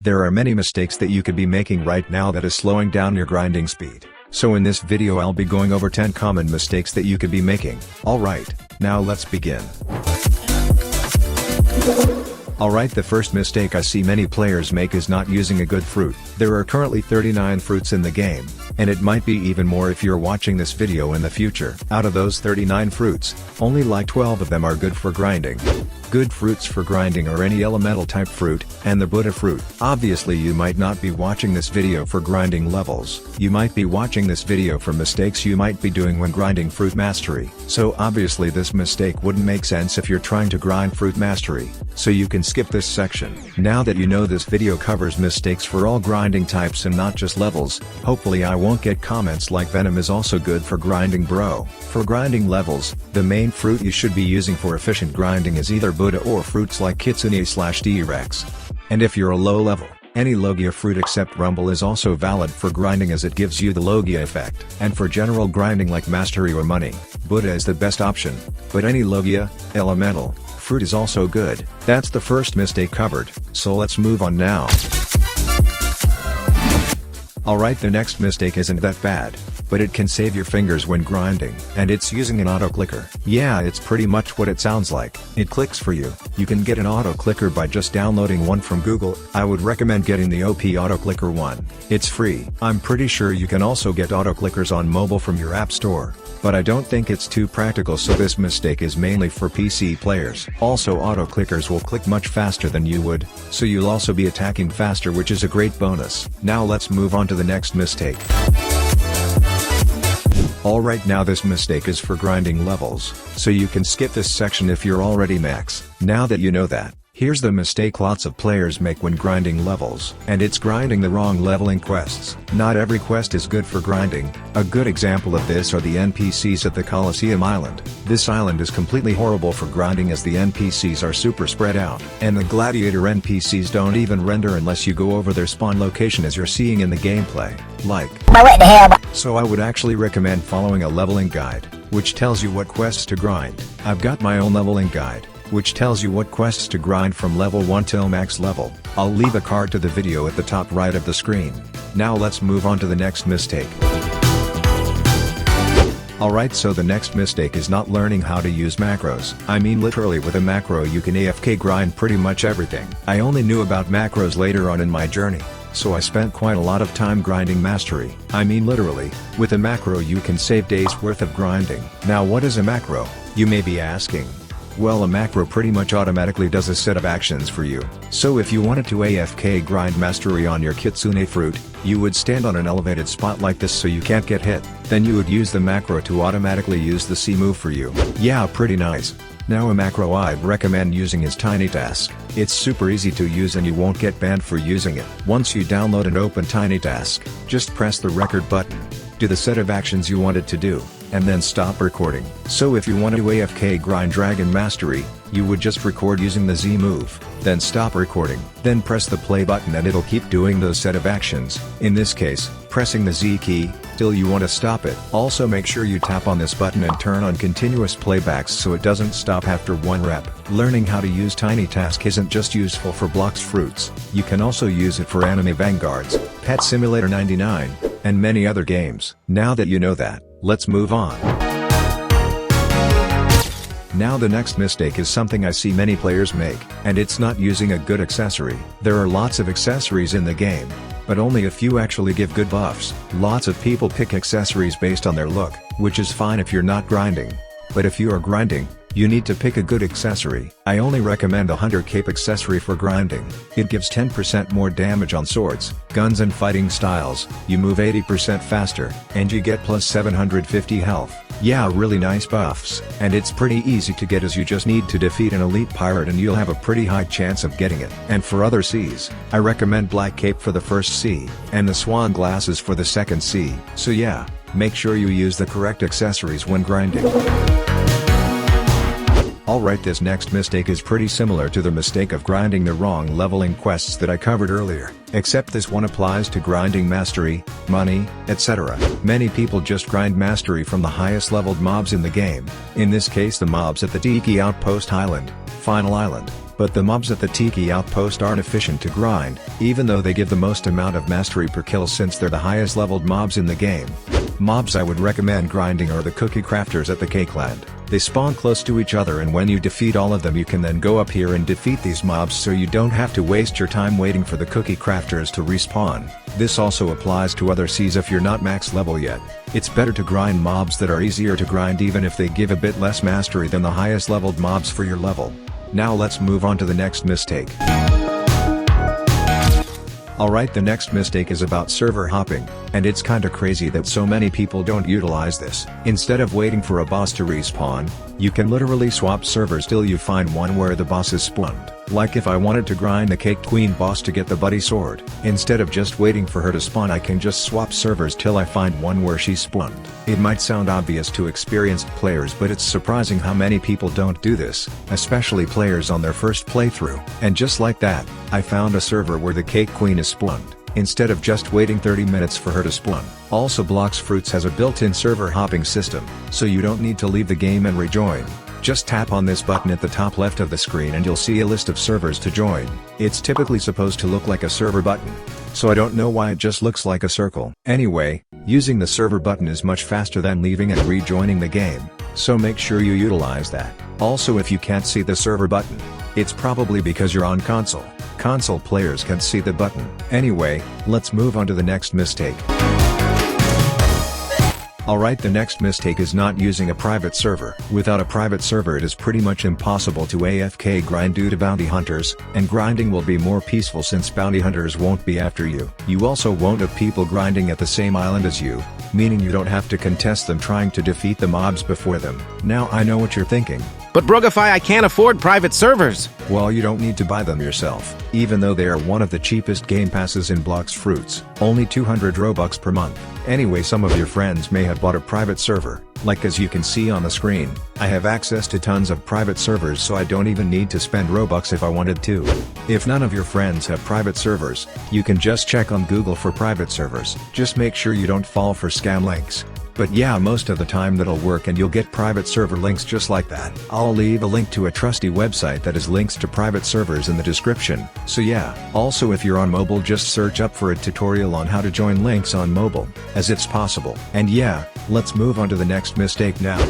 There are many mistakes that you could be making right now that is slowing down your grinding speed. So in this video I'll be going over 10 common mistakes that you could be making. Alright, now let's begin. Alright, the first mistake I see many players make is not using a good fruit. There are currently 39 fruits in the game, and it might be even more if you're watching this video in the future. Out of those 39 fruits, only like 12 of them are good for grinding. Good fruits for grinding are any elemental type fruit, and the Buddha fruit. Obviously you might not be watching this video for grinding levels. You might be watching this video for mistakes you might be doing when grinding fruit mastery. So obviously this mistake wouldn't make sense if you're trying to grind fruit mastery, so you can skip this section. Now that you know this video covers mistakes for all grinding types and not just levels, hopefully I won't get comments like Venom is also good for grinding bro. For grinding levels, the main fruit you should be using for efficient grinding is either Buddha or fruits like Kitsune/D-Rex. And if you're a low level, any Logia fruit except Rumble is also valid for grinding as it gives you the Logia effect. And for general grinding like Mastery or Money, Buddha is the best option, but any Logia, elemental, fruit is also good. That's the first mistake covered, so let's move on now. Alright, the next mistake isn't that bad, but it can save your fingers when grinding, and it's using an auto clicker. Yeah, it's pretty much what it sounds like. It clicks for you. You can get an auto clicker by just downloading one from Google. I would recommend getting the OP auto clicker one. It's free. I'm pretty sure you can also get auto clickers on mobile from your app store, but I don't think it's too practical, so this mistake is mainly for PC players. Also, auto clickers will click much faster than you would, so you'll also be attacking faster, which is a great bonus. Now let's move on to the next mistake. Alright, now this mistake is for grinding levels, so you can skip this section if you're already max. Now that you know that, here's the mistake lots of players make when grinding levels, and it's grinding the wrong leveling quests. Not every quest is good for grinding. A good example of this are the NPCs at the Colosseum Island. This island is completely horrible for grinding as the NPCs are super spread out, and the gladiator NPCs don't even render unless you go over their spawn location as you're seeing in the gameplay. So I would actually recommend following a leveling guide, which tells you what quests to grind. I've got my own leveling guide, which tells you what quests to grind from level 1 till max level. I'll leave a card to the video at the top right of the screen. Now let's move on to the next mistake. Alright, so the next mistake is not learning how to use macros. I mean literally with a macro you can AFK grind pretty much everything. I only knew about macros later on in my journey, so I spent quite a lot of time grinding mastery. I mean literally, with a macro you can save days worth of grinding. Now what is a macro, you may be asking? Well, a macro pretty much automatically does a set of actions for you. So if you wanted to AFK grind mastery on your Kitsune fruit, you would stand on an elevated spot like this so you can't get hit. Then you would use the macro to automatically use the C move for you. Yeah, pretty nice. Now a macro I'd recommend using is Tiny Task. It's super easy to use and you won't get banned for using it. Once you download and open Tiny Task, just press the record button, do the set of actions you wanted to do, and then stop recording. So if you want to AFK grind Dragon Mastery, you would just record using the Z move, then stop recording, then press the play button and it'll keep doing those set of actions, in this case, pressing the Z key, till you want to stop it. Also make sure you tap on this button and turn on continuous playbacks so it doesn't stop after one rep. Learning how to use Tiny Task isn't just useful for Blox Fruits, you can also use it for Anime Vanguards, Pet Simulator 99, and many other games. Now that you know that, let's move on. Now the next mistake is something I see many players make, and it's not using a good accessory. There are lots of accessories in the game, but only a few actually give good buffs. Lots of people pick accessories based on their look, which is fine if you're not grinding. But if you are grinding, you need to pick a good accessory. I only recommend a Hunter Cape accessory for grinding. It gives 10% more damage on swords, guns and fighting styles, you move 80% faster, and you get plus 750 health. Yeah, really nice buffs, and it's pretty easy to get as you just need to defeat an elite pirate and you'll have a pretty high chance of getting it. And for other Cs, I recommend Black Cape for the first C, and the Swan Glasses for the second C. So yeah, make sure you use the correct accessories when grinding. Alright, this next mistake is pretty similar to the mistake of grinding the wrong leveling quests that I covered earlier, except this one applies to grinding mastery, money, etc. Many people just grind mastery from the highest leveled mobs in the game, in this case the mobs at the Tiki Outpost Island, Final Island, But the mobs at the Tiki outpost aren't efficient to grind, even though they give the most amount of mastery per kill since they're the highest leveled mobs in the game. Mobs I would recommend grinding are the cookie crafters at the Cake Land. They spawn close to each other, and when you defeat all of them you can then go up here and defeat these mobs, so you don't have to waste your time waiting for the cookie crafters to respawn. This also applies to other seas if you're not max level yet. It's better to grind mobs that are easier to grind even if they give a bit less mastery than the highest leveled mobs for your level. Now let's move on to the next mistake. Alright, the next mistake is about server hopping, and it's kinda crazy that so many people don't utilize this. Instead of waiting for a boss to respawn, you can literally swap servers till you find one where the boss is spawned. Like if I wanted to grind the Cake Queen boss to get the Buddy Sword, instead of just waiting for her to spawn I can just swap servers till I find one where she's spawned. It might sound obvious to experienced players, but it's surprising how many people don't do this, especially players on their first playthrough. And just like that, I found a server where the Cake Queen is spawned, instead of just waiting 30 minutes for her to spawn. Also, Blox Fruits has a built-in server hopping system, so you don't need to leave the game and rejoin. Just tap on this button at the top left of the screen and you'll see a list of servers to join. It's typically supposed to look like a server button, so I don't know why it just looks like a circle. Anyway, using the server button is much faster than leaving and rejoining the game, so make sure you utilize that. Also, if you can't see the server button, it's probably because you're on console. Console players can see the button. Anyway, let's move on to the next mistake. Alright, the next mistake is not using a private server. Without a private server it is pretty much impossible to AFK grind due to bounty hunters, and grinding will be more peaceful since bounty hunters won't be after you. You also won't have people grinding at the same island as you, meaning you don't have to contest them trying to defeat the mobs before them. Now I know what you're thinking. But Brugify, I can't afford private servers! Well, you don't need to buy them yourself, even though they are one of the cheapest game passes in Blox Fruits, only 200 Robux per month. Anyway, some of your friends may have bought a private server, like as you can see on the screen. I have access to tons of private servers, so I don't even need to spend Robux if I wanted to. If none of your friends have private servers, you can just check on Google for private servers. Just make sure you don't fall for scam links. But yeah, most of the time that'll work and you'll get private server links just like that. I'll leave a link to a trusty website that has links to private servers in the description, so yeah. Also, if you're on mobile, just search up for a tutorial on how to join links on mobile, as it's possible. And yeah, let's move on to the next mistake now.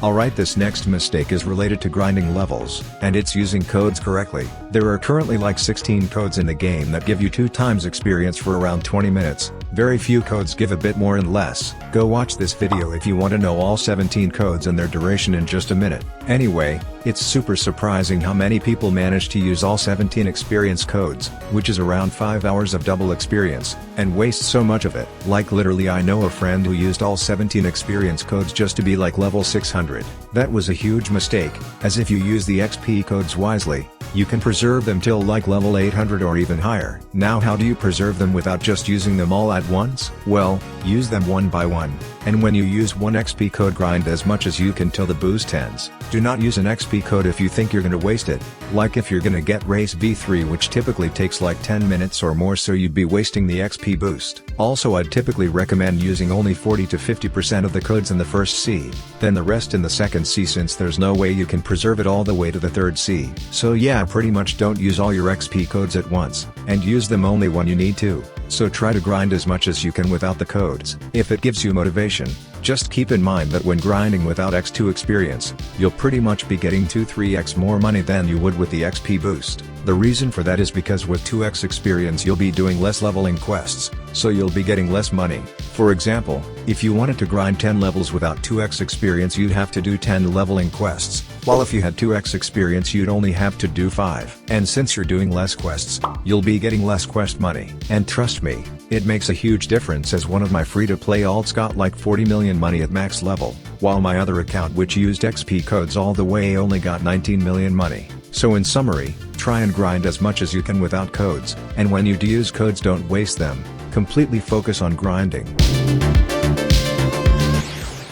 Alright, this next mistake is related to grinding levels, and it's using codes correctly. There are currently like 16 codes in the game that give you 2 times experience for around 20 minutes. Very few codes give a bit more and less. Go watch this video if you want to know all 17 codes and their duration in just a minute. Anyway, it's super surprising how many people manage to use all 17 experience codes, which is around 5 hours of double experience, and waste so much of it. Like literally, I know a friend who used all 17 experience codes just to be like level 600. That was a huge mistake, as if you use the XP codes wisely, you can preserve them till like level 800 or even higher. Now, how do you preserve them without just using them all at once? Well, use them one by one, and when you use one XP code, grind as much as you can till the boost ends. Do not use an XP code if you think you're gonna waste it, like if you're gonna get race V3, which typically takes like 10 minutes or more, so you'd be wasting the XP boost. Also, I'd typically recommend using only 40 to 50% of the codes in the first C, then the rest in the second C, since there's no way you can preserve it all the way to the third C. So yeah, pretty much don't use all your XP codes at once, and use them only when you need to. So try to grind as much as you can without the codes. If it gives you motivation, just keep in mind that when grinding without X2 experience, you'll pretty much be getting 2-3x more money than you would with the XP boost. The reason for that is because with 2x experience you'll be doing less leveling quests, so you'll be getting less money. For example, if you wanted to grind 10 levels without 2x experience, you'd have to do 10 leveling quests, while if you had 2x experience you'd only have to do 5. And since you're doing less quests, you'll be getting less quest money. And trust me, it makes a huge difference, as one of my free-to-play alts got like 40 million money at max level, while my other account, which used XP codes all the way, only got 19 million money. So in summary, try and grind as much as you can without codes, and when you do use codes, don't waste them. Completely focus on grinding.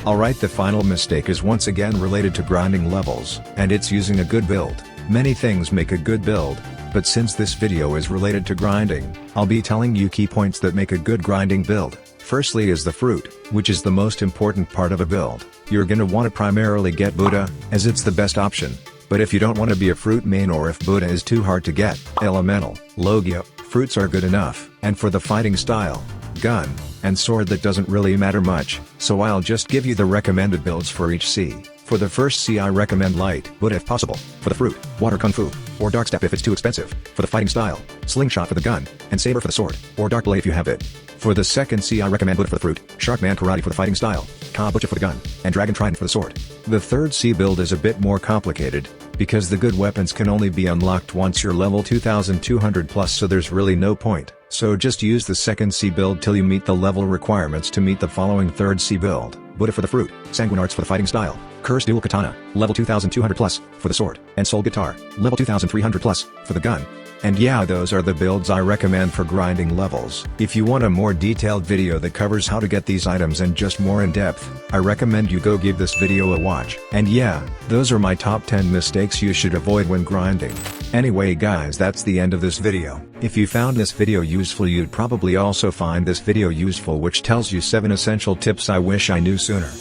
Alright, the final mistake is once again related to grinding levels, and it's using a good build. Many things make a good build, but since this video is related to grinding, I'll be telling you key points that make a good grinding build. Firstly is the fruit, which is the most important part of a build. You're gonna want to primarily get Buddha, as it's the best option. But if you don't want to be a fruit main or if Buddha is too hard to get, elemental, Logia, fruits are good enough. And for the fighting style, gun, and sword that doesn't really matter much, so I'll just give you the recommended builds for each C. For the first C I recommend light Buddha if possible. For the fruit, water kung fu, or dark step if it's too expensive. For the fighting style, slingshot for the gun, and saber for the sword, or dark blade if you have it. For the second C I recommend Buddha for the fruit, Sharkman karate for the fighting style, Kabucha for the gun, and dragon trident for the sword. The third C build is a bit more complicated, because the good weapons can only be unlocked once you're level 2200 plus, so there's really no point. So just use the second C build till you meet the level requirements to meet the following third C build. Buddha for the fruit, Sanguine Arts for the fighting style, Curse Dual Katana, level 2200 plus, for the sword, and Soul Guitar, level 2300 plus, for the gun. And yeah, those are the builds I recommend for grinding levels. If you want a more detailed video that covers how to get these items and just more in depth, I recommend you go give this video a watch. And yeah, those are my top 10 mistakes you should avoid when grinding. Anyway guys, that's the end of this video. If you found this video useful, you'd probably also find this video useful, which tells you 7 essential tips I wish I knew sooner.